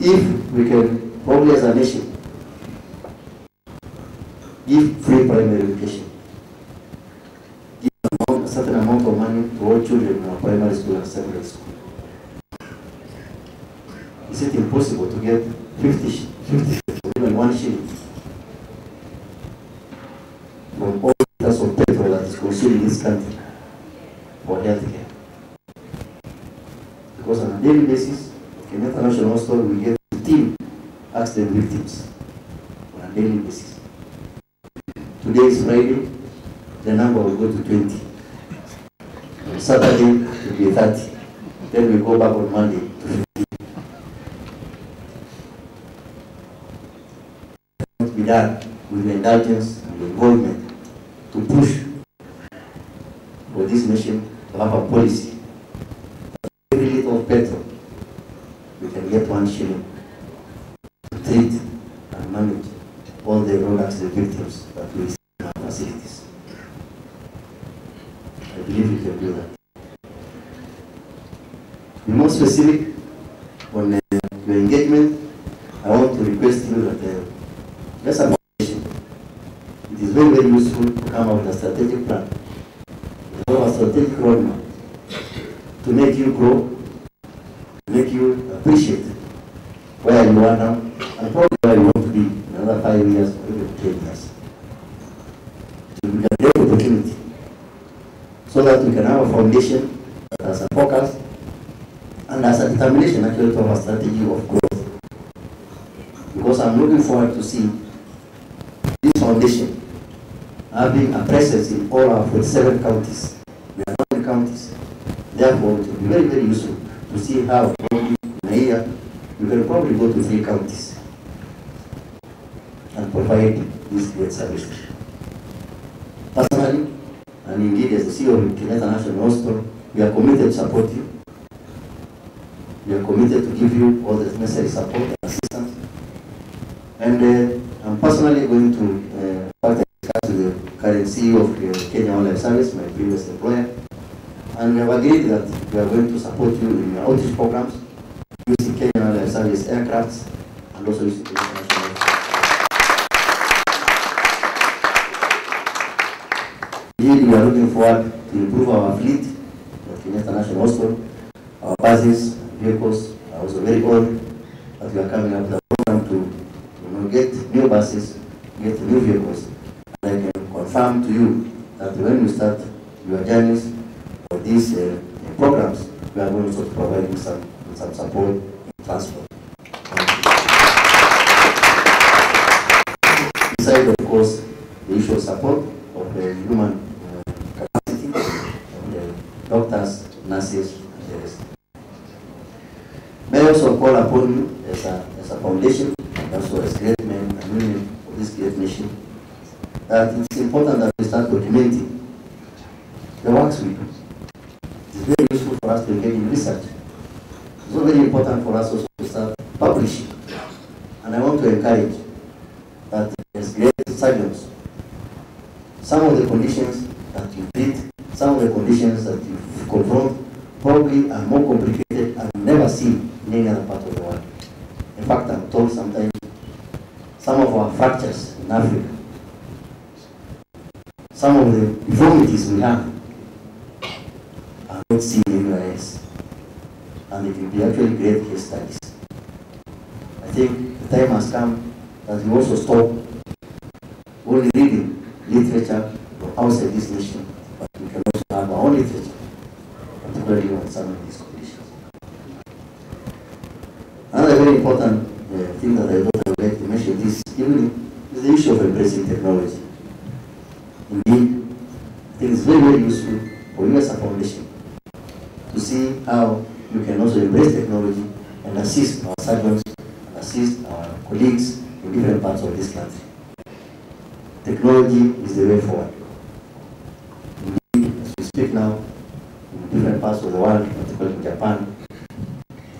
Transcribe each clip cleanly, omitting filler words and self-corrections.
if we can, probably as a nation, give free primary education, give a certain amount of money to all children in our primary school and secondary school. Is it impossible to get 50 or even 1 shilling from all liters of petrol that is consumed in this country for healthcare? Because on a daily basis, in the International Hospital, we get 15 accident victims on a daily basis. Today is Friday, the number will go to 20. On Saturday, it will be 30. Then we go back on Monday to 15. It must be done with the indulgence and the involvement to push for this nation to have a policy. Every liter of petrol, we can get 1 shilling to treat and manage all the road accident victims that we see in our facilities. I believe we can do that. To be more specific on your engagement, I want to request you that let's have a conversation. It is very, very useful to come up with a strategic plan, to have a strategic roadmap to make you grow, to make you appreciate where you are now, and probably where you want to be in another 5 years or even 10 years. It will be a great opportunity so that we can have a foundation that has a focus and has a determination actually to have a strategy of growth. Because I'm looking forward to see this foundation having a presence in all our 47 counties. We are 9 counties. Therefore, it will be very, very useful to see how probably in a year you can probably go to 3 counties and provide this great service. Personally, and indeed as the CEO of Kenyatta National Hospital, we are committed to support you. We are committed to give you all the necessary support and assistance. And I'm personally going to discuss with the current CEO of Kenya Wildlife Service, my previous employer, and we have agreed that we are going to support you in your outreach programs, using Kenya Wildlife Service aircrafts, and also using the international. Indeed, we are looking forward to improve our fleet at Kenyatta National Hospital. Our buses, vehicles are also very old, but we are coming up with a program to get new buses, get new vehicles. And I can confirm to you that when you start your journeys for these programs, we are going to provide you some support in transport. Besides, of course, the issue of support of the human capacity of the doctors, nurses, and the rest. May I also call upon you as a foundation, and also as great men and women of this great nation, that it's important that we start documenting the works we do. It's very useful for us to engage in research. It's also very important for us also to start publishing. And I want to encourage that as great surgeons, some of the conditions that you treat, some of the conditions that you confront probably are more complicated and never seen in any other part of the world. In fact, I'm told sometimes some of our fractures in Africa, some of the deformities we have are not seen anywhere else. And it will be actually great case studies. I think the time has come that we also stop only reading literature from outside this nation, but we can also have our own literature, particularly on some of these conditions. Another very important thing that I thought I would like to mention this evening is the issue of embracing technology. Indeed, I think it's very, very useful for you as a foundation to see how you can also embrace technology and assist our surgeons, assist our colleagues in different parts of this country. Technology is the way forward. Indeed, as we speak now, in different parts of the world, particularly in Japan,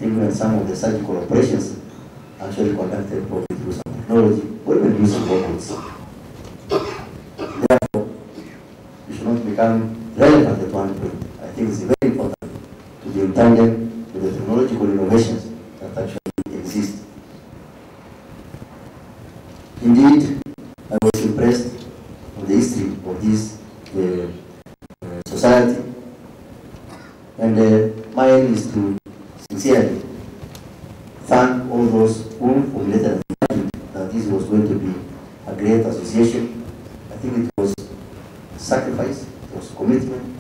even some of the surgical operations actually conducted probably through some technology, or even using robots. Therefore, we should not become relevant at one point. I think it's very important to be in tandem with the technological innovations that actually exist Indeed, I was impressed with the history of this society, and mine is to sincerely thank all those who formulated that this was going to be a great association. I think it was sacrifice, it was commitment,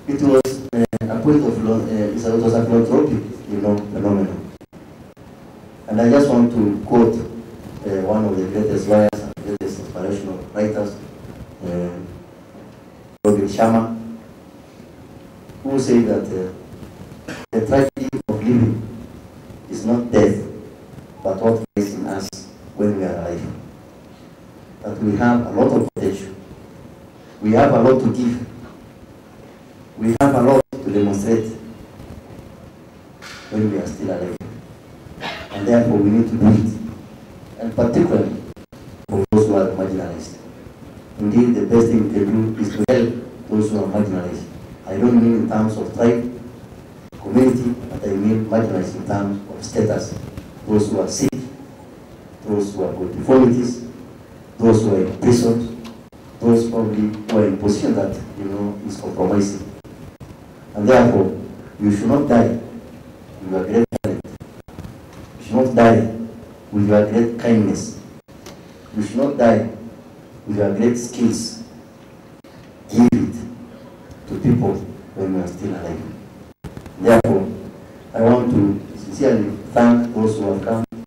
it was a point of it was a philanthropic, phenomenon. And I just want to quote one of the greatest lawyers and greatest inspirational writers, Robin Sharma, who said that the tragedy of living is not death, but what lies in us when we are alive. That we have a lot of potential. We have a lot to give. We have a lot to demonstrate when we are still alive. And therefore we need to do it. And particularly for those who are marginalized. Indeed, the best thing we can do is to help those who are marginalized. I don't mean in terms of tribe, community, but I mean marginalized in terms of status. Those who are sick, those who have got deformities, those who are in prison, those probably who are in position that is compromising. And therefore, you should not die with your great talent. You should not die with your great kindness. You should not die with your great skills. Give it to people when you are still alive. Therefore, I want to sincerely thank those who have come to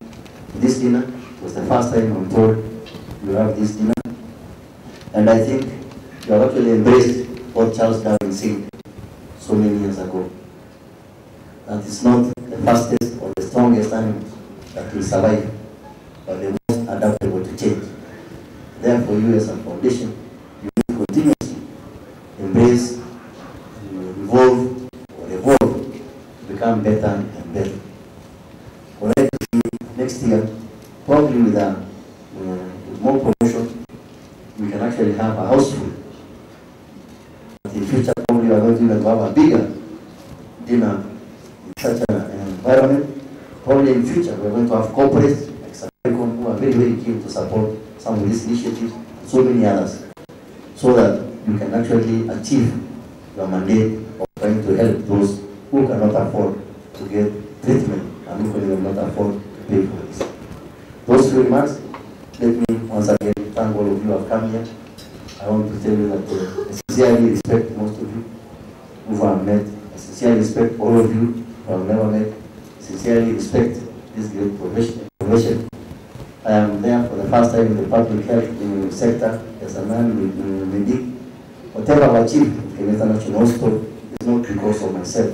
this dinner. It was the first time I'm told you have this dinner. And I think you have actually embraced what Charles Darwin said so many years ago. That it's not the fastest or the strongest animal that will survive, but the most adaptable to change. Therefore, you as a foundation, you need to continuously embrace, evolve, or evolve to become better and better. What I see next year, probably with more promotion, we can actually have a house full. In future, probably we are going to have a bigger dinner in such an environment. Probably in future, we are going to have corporates like Safaricom who are very, very keen to support some of these initiatives, and so many others, so that you can actually achieve your mandate of trying to help those who cannot afford to get treatment and who cannot afford to pay for this. Those few remarks, let me once again thank all of you who have come here. I want to tell you that I sincerely respect most of you who have met. I sincerely respect all of you who have never met. I sincerely respect this great profession. I am there for the first time in the public health sector as a man with medic. Whatever I've achieved in Kenyatta National Hospital is not because of myself.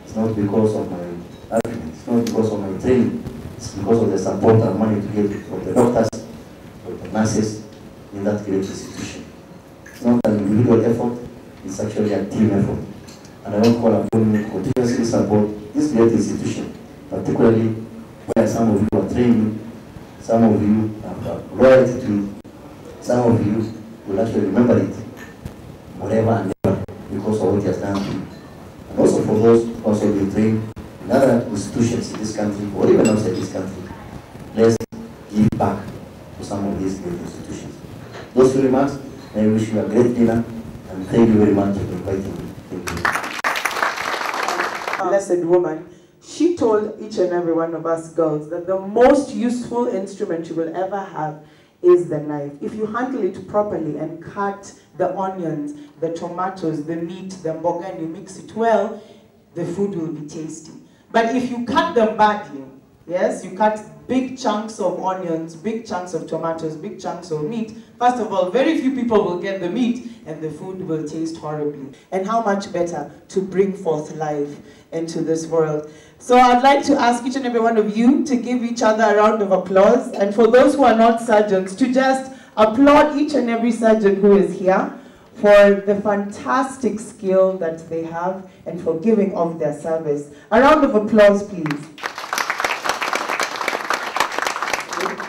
It's not because of my argument. It's not because of my training. It's because of the support and money to get from the doctors, from the nurses in that great institution. It's not an individual effort, it's actually a team effort. And I want to call upon you to continuously support this great institution, particularly where some of you are training, some of you have loyalty to, some of you will actually remember it, whatever and ever, because of what he has done to you. And also for those who also been trained in other institutions in this country, or even outside this country, let's give back to some of these great institutions. Those few remarks, I wish you a great dinner, and thank you very much for inviting me. Thank you. Blessed woman, she told each and every one of us girls that the most useful instrument you will ever have is the knife. If you handle it properly and cut the onions, the tomatoes, the meat, the mboga, and you mix it well, the food will be tasty. But if you cut them badly, yes, you cut big chunks of onions, big chunks of tomatoes, big chunks of meat, first of all, very few people will get the meat and the food will taste horribly. And how much better to bring forth life into this world. So I'd like to ask each and every one of you to give each other a round of applause, and for those who are not surgeons, to just applaud each and every surgeon who is here for the fantastic skill that they have and for giving of their service. A round of applause, please.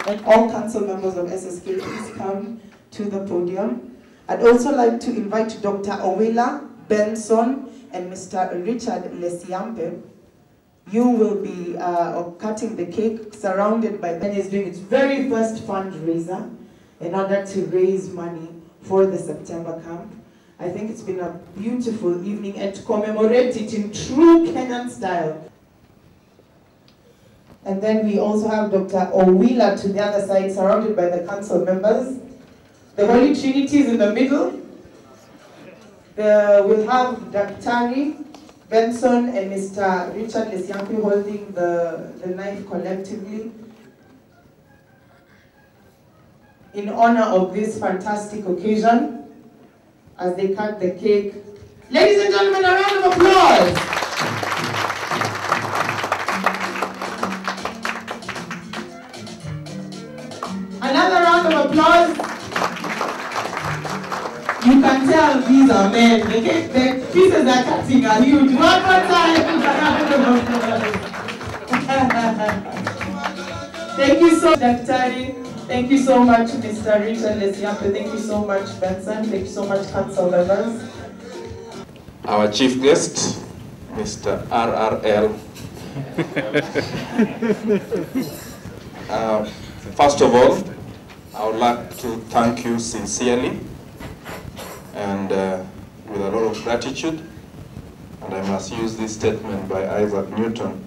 And all council members of SSK, please come to the podium. I'd also like to invite Dr. Owela Benson and Mr. Richard Lesiampe. You will be cutting the cake, surrounded by Ben is doing its very first fundraiser in order to raise money for the September camp. I think it's been a beautiful evening, and to commemorate it in true Kenyan style. And then we also have Dr. Owila to the other side, surrounded by the council members. The Holy Trinity is in the middle. We'll have Daktari Benson and Mr. Richard Lesyampe holding the knife collectively in honor of this fantastic occasion as they cut the cake. Ladies and gentlemen, a round of applause. Another round of applause. You can tell these are men. The pieces are cutting are huge. One more time. Thank you so much, Daktari. Thank you so much, Mr. Richard Lesyampe. Thank you so much, Benson. Thank you so much, council members. Our chief guest, Mr. RRL. First of all, I would like to thank you sincerely and with a lot of gratitude. And I must use this statement by Isaac Newton,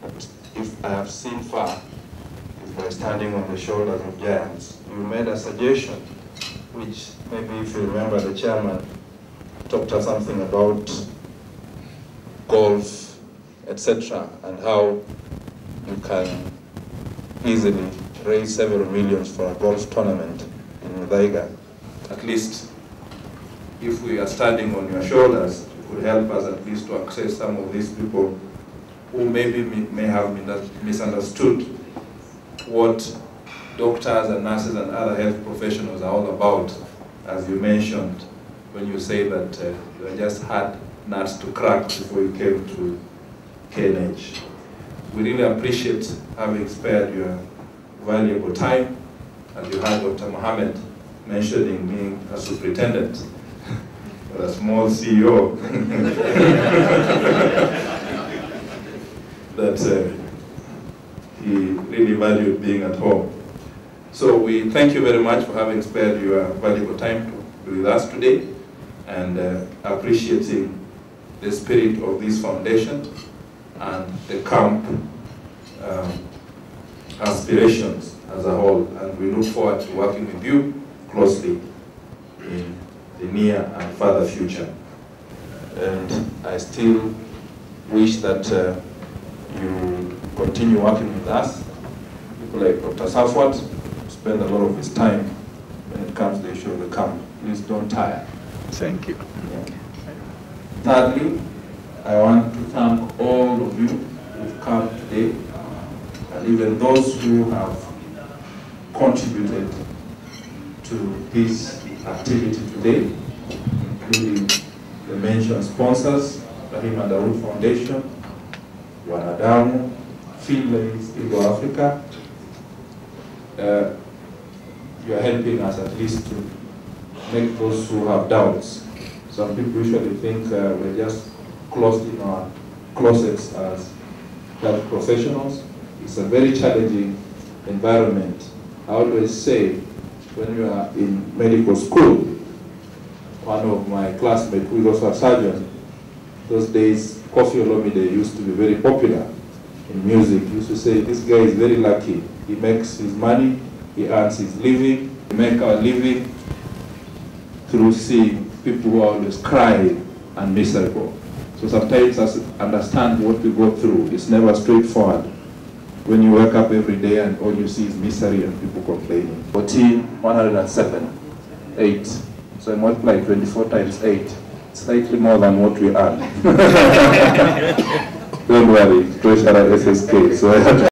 that if I have seen far, is by standing on the shoulders of giants. You made a suggestion, which maybe if you remember the chairman talked us something about golf, etc., and how you can easily raise several millions for a golf tournament in Muthaiga. At least, if we are standing on your shoulders, it would help us at least to access some of these people who maybe may have misunderstood what doctors and nurses and other health professionals are all about, as you mentioned, when you say that you just had nuts to crack before you came to KNH. We really appreciate having spared your valuable time, as you heard Dr. Mohammed mentioning being a superintendent or a small CEO, that he really valued being at home. So we thank you very much for having spared your valuable time to be with us today, and appreciating the spirit of this foundation and the camp aspirations as a whole, and we look forward to working with you closely in the near and further future. And I still wish that you continue working with us. People like Dr. Safwat spend a lot of his time when it comes to the issue of the camp. Please don't tire. Thank you. Yeah. Thirdly, I want to thank all of you who've come today, and even those who have contributed to this activity today, including the mentioned sponsors, Rahim and Dawood Foundation, Wanadamu, Finlays, Eagle Africa. You are helping us at least to make those who have doubts. Some people usually think we're just closed in our closets as health professionals. It's a very challenging environment. I always say, when you are in medical school, one of my classmates who is also a surgeon, those days Koffi Olomide used to be very popular in music. He used to say, this guy is very lucky. He makes his money, he earns his living. We make our living through seeing people who are always crying and miserable. So sometimes understand what we go through. It's never straightforward. When you wake up every day and all you see is misery and people complaining. 14,107, 8. So I multiply 24 times 8. Slightly more than what we earn. Don't worry, Treasurer SSK. So I had to